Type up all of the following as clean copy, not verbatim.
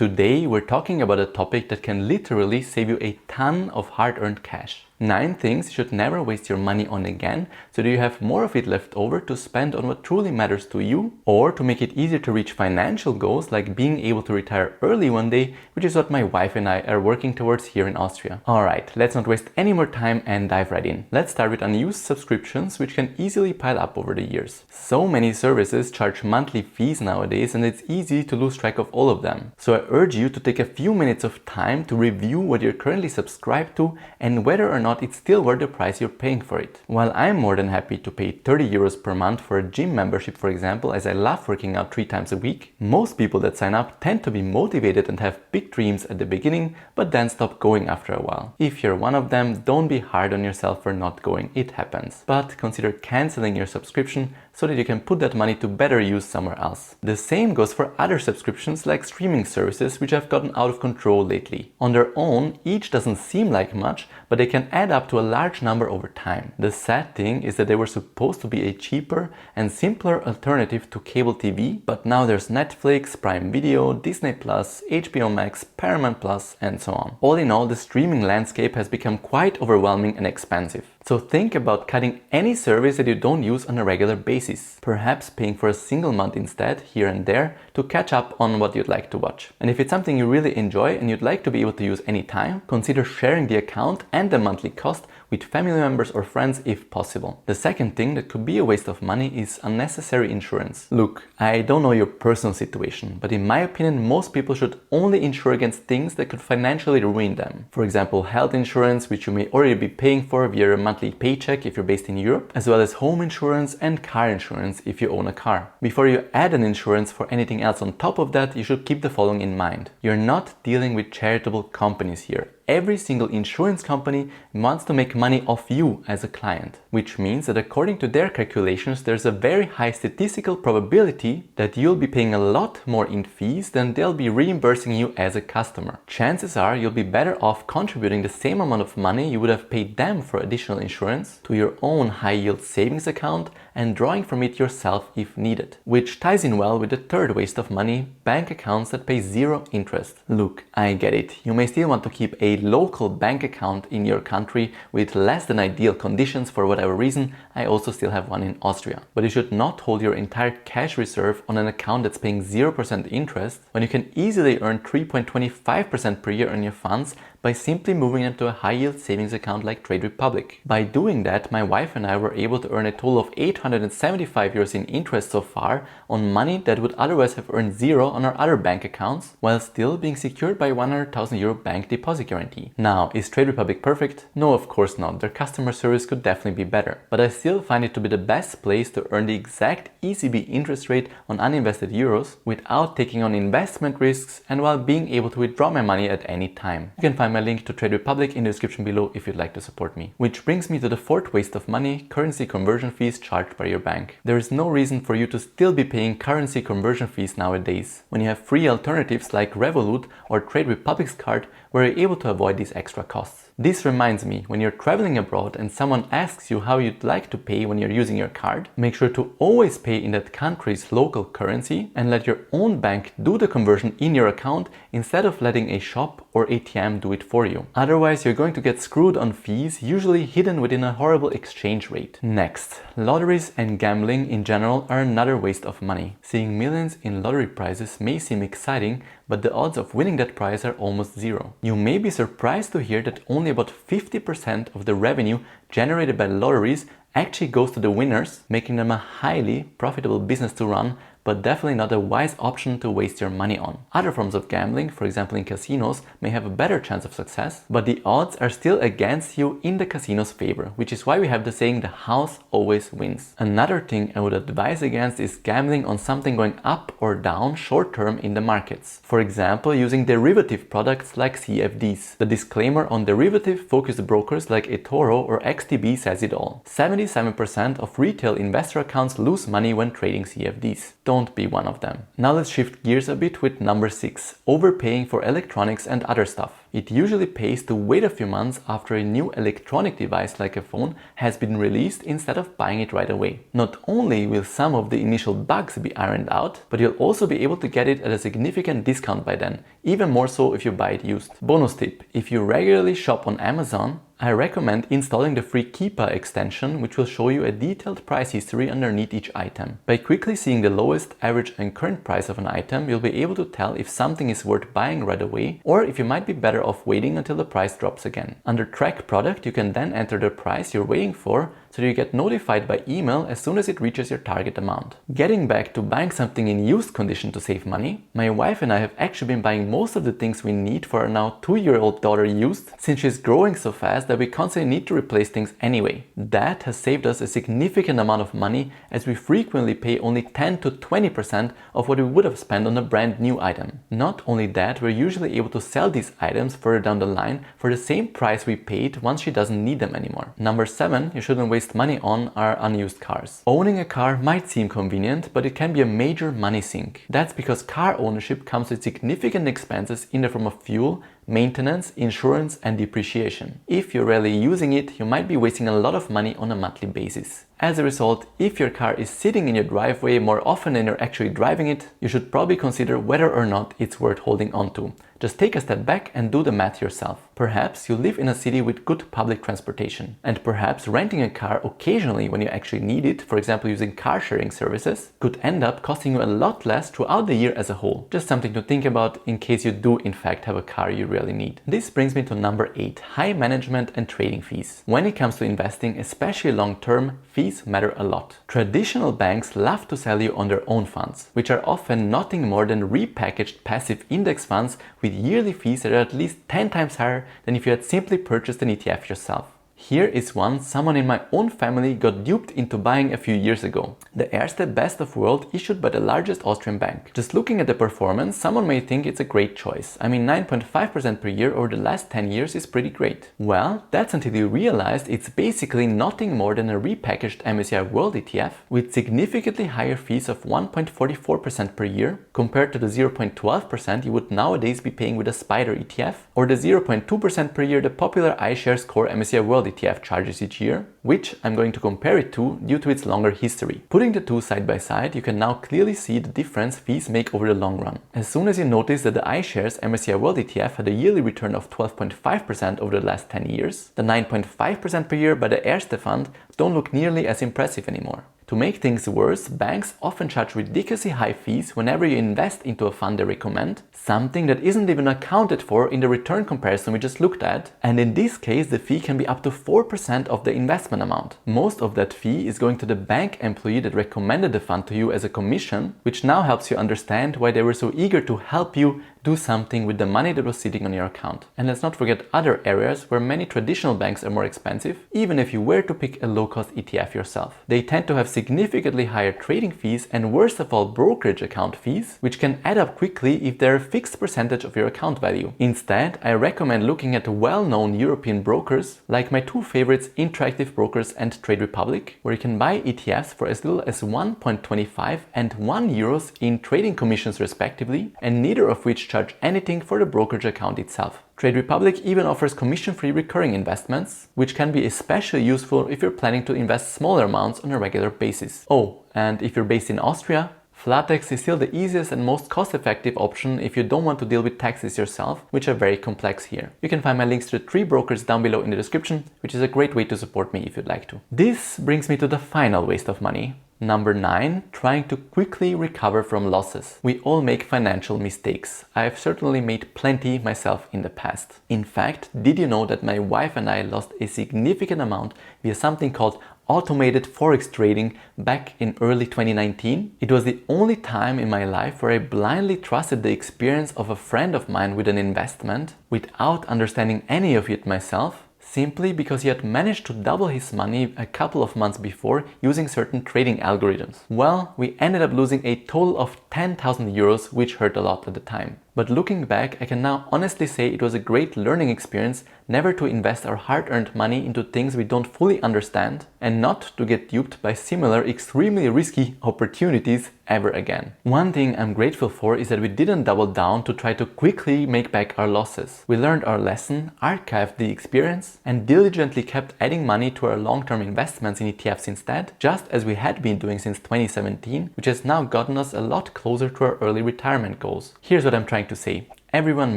Today we're talking about a topic that can literally save you a ton of hard-earned cash. 9 things you should never waste your money on again, so that you have more of it left over to spend on what truly matters to you, or to make it easier to reach financial goals like being able to retire early one day, which is what my wife and I are working towards here in Austria. Alright, let's not waste any more time and dive right in. Let's start with unused subscriptions, which can easily pile up over the years. So many services charge monthly fees nowadays, and it's easy to lose track of all of them. So I urge you to take a few minutes of time to review what you're currently subscribed to and whether or not it's still worth the price you're paying for it. While I'm more than happy to pay 30 euros per month for a gym membership, for example, as I love working out 3 times a week, most people that sign up tend to be motivated and have big dreams at the beginning, but then stop going after a while. If you're one of them, don't be hard on yourself for not going, it happens. But consider canceling your subscription so that you can put that money to better use somewhere else. The same goes for other subscriptions like streaming services, which have gotten out of control lately. On their own, each doesn't seem like much, but they can add up to a large number over time. The sad thing is that they were supposed to be a cheaper and simpler alternative to cable TV, but now there's Netflix, Prime Video, Disney+, HBO Max, Paramount+, and so on. All in all, the streaming landscape has become quite overwhelming and expensive. So think about cutting any service that you don't use on a regular basis. Perhaps paying for a single month instead, here and there, to catch up on what you'd like to watch. And if it's something you really enjoy and you'd like to be able to use anytime, consider sharing the account and the monthly cost with family members or friends if possible. The second thing that could be a waste of money is unnecessary insurance. Look, I don't know your personal situation, but in my opinion, most people should only insure against things that could financially ruin them. For example, health insurance, which you may already be paying for via a monthly paycheck if you're based in Europe, as well as home insurance and car insurance if you own a car. Before you add an insurance for anything else on top of that, you should keep the following in mind. You're not dealing with charitable companies here. Every single insurance company wants to make money off you as a client, which means that according to their calculations, there's a very high statistical probability that you'll be paying a lot more in fees than they'll be reimbursing you as a customer. Chances are you'll be better off contributing the same amount of money you would have paid them for additional insurance to your own high-yield savings account and drawing from it yourself if needed. Which ties in well with the third waste of money, bank accounts that pay 0 interest. Look, I get it. You may still want to keep a local bank account in your country with less than ideal conditions for whatever reason. I also still have one in Austria. But you should not hold your entire cash reserve on an account that's paying 0% interest when you can easily earn 3.25% per year on your funds by simply moving into a high-yield savings account like Trade Republic. By doing that, my wife and I were able to earn a total of 875 euros in interest so far on money that would otherwise have earned 0 on our other bank accounts, while still being secured by 100,000 euro bank deposit guarantee. Now, is Trade Republic perfect? No, of course not. Their customer service could definitely be better. But I still find it to be the best place to earn the exact ECB interest rate on uninvested euros without taking on investment risks and while being able to withdraw my money at any time. You can find my link to Trade Republic in the description below if you'd like to support me. Which brings me to the fourth waste of money, currency conversion fees charged by your bank. There is no reason for you to still be paying currency conversion fees nowadays, when you have free alternatives like Revolut or Trade Republic's card where you're able to avoid these extra costs. This reminds me, when you're traveling abroad and someone asks you how you'd like to pay when you're using your card, make sure to always pay in that country's local currency and let your own bank do the conversion in your account instead of letting a shop or ATM do it for you. Otherwise, you're going to get screwed on fees, usually hidden within a horrible exchange rate. Next, lotteries and gambling in general are another waste of money. Seeing millions in lottery prizes may seem exciting, but the odds of winning that prize are almost 0. You may be surprised to hear that only about 50% of the revenue generated by lotteries actually goes to the winners, making them a highly profitable business to run, but definitely not a wise option to waste your money on. Other forms of gambling, for example in casinos, may have a better chance of success, but the odds are still against you in the casino's favor, which is why we have the saying the house always wins. Another thing I would advise against is gambling on something going up or down short term in the markets. For example, using derivative products like CFDs. The disclaimer on derivative focused brokers like eToro or XTB says it all. 77% of retail investor accounts lose money when trading CFDs. don't be one of them. Now let's shift gears a bit with number 6, overpaying for electronics and other stuff. It usually pays to wait a few months after a new electronic device like a phone has been released instead of buying it right away. Not only will some of the initial bugs be ironed out, but you'll also be able to get it at a significant discount by then, even more so if you buy it used. Bonus tip: if you regularly shop on Amazon, I recommend installing the free Keepa extension, which will show you a detailed price history underneath each item. By quickly seeing the lowest, average and current price of an item, you'll be able to tell if something is worth buying right away or if you might be better off waiting until the price drops again. Under Track Product, you can then enter the price you're waiting for so you get notified by email as soon as it reaches your target amount. Getting back to buying something in used condition to save money, my wife and I have actually been buying most of the things we need for our now 2-year-old daughter used, since she's growing so fast that we constantly need to replace things anyway. That has saved us a significant amount of money, as we frequently pay only 10 to 20% of what we would have spent on a brand new item. Not only that, we're usually able to sell these items further down the line for the same price we paid once she doesn't need them anymore. Number 7, you shouldn't waste money on are unused cars. Owning a car might seem convenient, but it can be a major money sink. That's because car ownership comes with significant expenses in the form of fuel, maintenance, insurance and depreciation. If you're rarely using it, you might be wasting a lot of money on a monthly basis. As a result, if your car is sitting in your driveway more often than you're actually driving it, you should probably consider whether or not it's worth holding on to. Just take a step back and do the math yourself. Perhaps you live in a city with good public transportation, and perhaps renting a car occasionally when you actually need it, for example using car sharing services, could end up costing you a lot less throughout the year as a whole. Just something to think about in case you do in fact have a car you really need. This brings me to number 8, high management and trading fees. When it comes to investing, especially long term, fees matter a lot. Traditional banks love to sell you on their own funds, which are often nothing more than repackaged passive index funds with yearly fees that are at least 10 times higher than if you had simply purchased an ETF yourself. Here is one someone in my own family got duped into buying a few years ago. The Erste Best of World, issued by the largest Austrian bank. Just looking at the performance, someone may think it's a great choice. I mean, 9.5% per year over the last 10 years is pretty great. Well, that's until you realized it's basically nothing more than a repackaged MSCI World ETF with significantly higher fees of 1.44% per year compared to the 0.12% you would nowadays be paying with a Spider ETF, or the 0.2% per year the popular iShares Core MSCI World ETF charges each year, which I'm going to compare it to due to its longer history. Putting the two side by side, you can now clearly see the difference fees make over the long run. As soon as you notice that the iShares MSCI World ETF had a yearly return of 12.5% over the last 10 years, the 9.5% per year by the Erste Fund don't look nearly as impressive anymore. To make things worse, banks often charge ridiculously high fees whenever you invest into a fund they recommend, something that isn't even accounted for in the return comparison we just looked at, and in this case the fee can be up to 4% of the investment amount. Most of that fee is going to the bank employee that recommended the fund to you as a commission, which now helps you understand why they were so eager to help you do something with the money that was sitting on your account. And let's not forget other areas where many traditional banks are more expensive, even if you were to pick a low-cost ETF yourself. They tend to have significantly higher trading fees and, worst of all, brokerage account fees, which can add up quickly if they're a fixed percentage of your account value. Instead, I recommend looking at well-known European brokers, like my two favorites, Interactive Brokers and Trade Republic, where you can buy ETFs for as little as 1.25 and 1 euros in trading commissions respectively, and neither of which charge anything for the brokerage account itself. Trade Republic even offers commission-free recurring investments, which can be especially useful if you're planning to invest smaller amounts on a regular basis. Oh, and if you're based in Austria, Flatex is still the easiest and most cost-effective option if you don't want to deal with taxes yourself, which are very complex here. You can find my links to the 3 brokers down below in the description, which is a great way to support me if you'd like to. This brings me to the final waste of money. Number 9, trying to quickly recover from losses. We all make financial mistakes. I've certainly made plenty myself in the past. In fact, did you know that my wife and I lost a significant amount via something called automated forex trading back in early 2019? It was the only time in my life where I blindly trusted the experience of a friend of mine with an investment without understanding any of it myself, simply because he had managed to double his money a couple of months before using certain trading algorithms. Well, we ended up losing a total of 10,000 euros, which hurt a lot at the time. But looking back, I can now honestly say it was a great learning experience never to invest our hard-earned money into things we don't fully understand and not to get duped by similar extremely risky opportunities ever again. One thing I'm grateful for is that we didn't double down to try to quickly make back our losses. We learned our lesson, archived the experience, and diligently kept adding money to our long-term investments in ETFs instead, just as we had been doing since 2017, which has now gotten us a lot closer to our early retirement goals. Here's what I'm trying to say. Everyone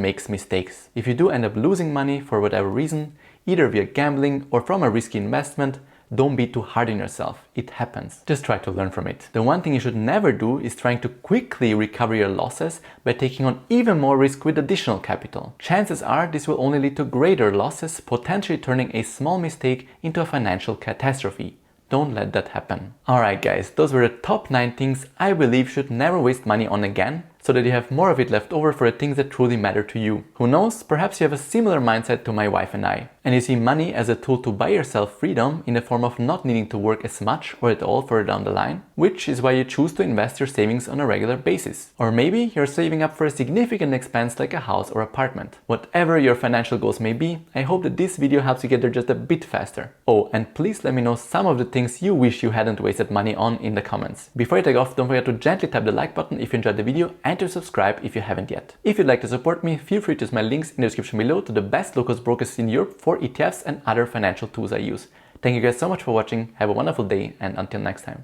makes mistakes. If you do end up losing money for whatever reason, either via gambling or from a risky investment, don't be too hard on yourself. It happens. Just try to learn from it. The one thing you should never do is trying to quickly recover your losses by taking on even more risk with additional capital. Chances are this will only lead to greater losses, potentially turning a small mistake into a financial catastrophe. Don't let that happen. Alright guys, those were the top 9 things I believe should never waste money on again, so that you have more of it left over for the things that truly matter to you. Who knows, perhaps you have a similar mindset to my wife and I, and you see money as a tool to buy yourself freedom in the form of not needing to work as much or at all further down the line, which is why you choose to invest your savings on a regular basis. Or maybe you're saving up for a significant expense like a house or apartment. Whatever your financial goals may be, I hope that this video helps you get there just a bit faster. Oh, and please let me know some of the things you wish you hadn't wasted money on in the comments. Before you take off, don't forget to gently tap the like button if you enjoyed the video and to subscribe if you haven't yet. If you'd like to support me, feel free to use my links in the description below to the best low-cost brokers in Europe for ETFs and other financial tools I use. Thank you guys so much for watching, have a wonderful day, and until next time.